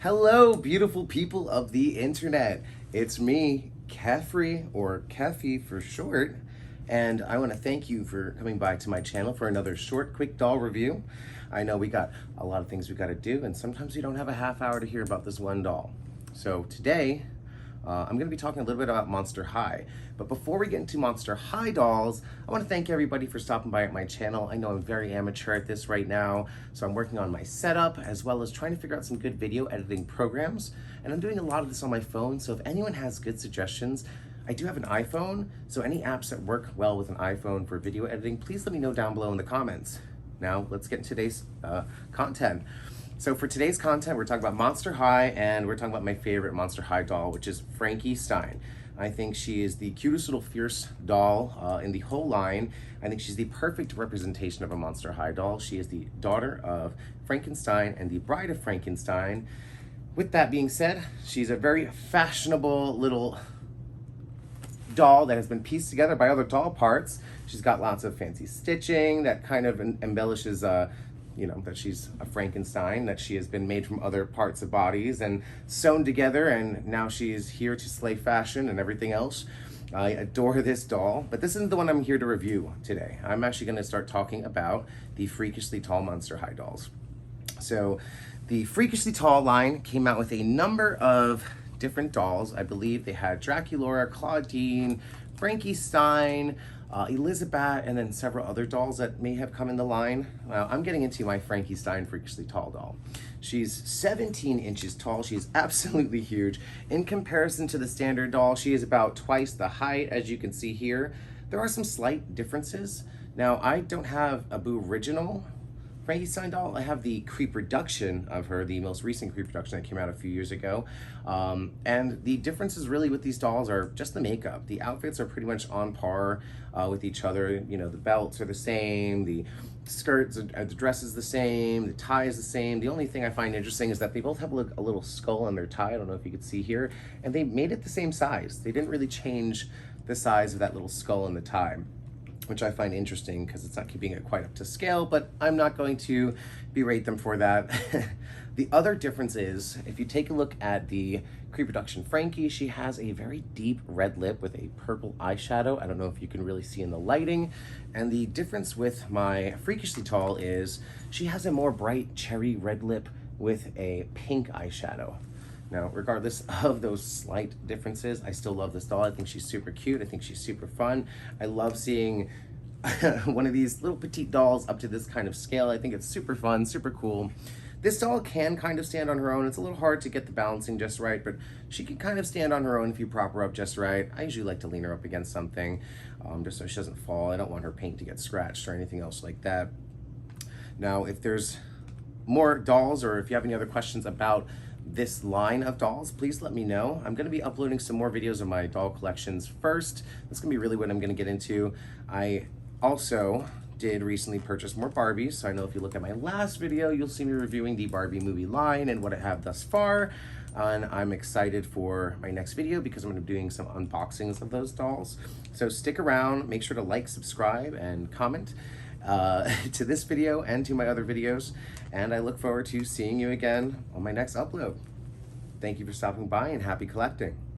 Hello, beautiful people of the internet. It's me, Kefri, or Kefi for short, and I want to thank you for coming by to my channel for another short, quick doll review. I know we got a lot of things we got to do, and sometimes we don't have a half hour to hear about this one doll. So today, I'm going to be talking a little bit about Monster High. But before we get into Monster High dolls, I want to thank everybody for stopping by at my channel. I know I'm very amateur at this right now, so I'm working on my setup as well as trying to figure out some good video editing programs. And I'm doing a lot of this on my phone, so if anyone has good suggestions, I do have an iPhone, so any apps that work well with an iPhone for video editing, please let me know down below in the comments. Now, let's get into today's content. So for today's content, we're talking about Monster High, and we're talking about my favorite Monster High doll, which is Frankie Stein. I think she is the cutest little fierce doll in the whole line. I think she's the perfect representation of a Monster High doll. She is the daughter of Frankenstein and the bride of Frankenstein. With that being said, she's a very fashionable little doll that has been pieced together by other doll parts. She's got lots of fancy stitching that kind of embellishes you know, that she's a Frankenstein, that she has been made from other parts of bodies and sewn together, and now she is here to slay fashion and everything else. I adore this doll, but this isn't the one I'm here to review today. I'm actually going to start talking about the Freakishly Tall Monster High dolls. So the Freakishly Tall line came out with a number of different dolls. I believe they had Draculaura, Claudine, Frankie Stein, Elizabeth, and then several other dolls that may have come in the line. I'm getting into my Frankie Stein Freakishly Tall doll. She's 17 inches tall. She's absolutely huge. In comparison to the standard doll, she is about twice the height, as you can see here. There are some slight differences. Now, I don't have a Boo original Frankie Stein doll. I have the Creep reduction of her, the most recent Creep reduction that came out a few years ago. And the differences really with these dolls are just the makeup. The outfits are pretty much on par with each other. You know, the belts are the same, the skirts, the dress is the same, the tie is the same. The only thing I find interesting is that they both have a little skull on their tie. I don't know if you could see here. And they made it the same size. They didn't really change the size of that little skull in the tie, which I find interesting because it's not keeping it quite up to scale, but I'm not going to berate them for that. The other difference is, if you take a look at the Creep Reduction Frankie, she has a very deep red lip with a purple eyeshadow. I don't know if you can really see in the lighting. And the difference with my Freakishly Tall is she has a more bright cherry red lip with a pink eyeshadow. Now, regardless of those slight differences, I still love this doll. I think she's super cute. I think she's super fun. I love seeing one of these little petite dolls up to this kind of scale. I think it's super fun, super cool. This doll can kind of stand on her own. It's a little hard to get the balancing just right, but she can kind of stand on her own if you prop her up just right. I usually like to lean her up against something just so she doesn't fall. I don't want her paint to get scratched or anything else like that. Now, if there's more dolls or if you have any other questions about this line of dolls, please let me know. I'm going to be uploading some more videos of my doll collections first. That's going to be really what I'm going to get into. I also did recently purchase more Barbies, so I know if you look at my last video, you'll see me reviewing the Barbie movie line and what I have thus far. And I'm excited for my next video because I'm going to be doing some unboxings of those dolls. So stick around, make sure to like, subscribe, and comment to this video and to my other videos, and I look forward to seeing you again on my next upload. Thank you for stopping by, and happy collecting.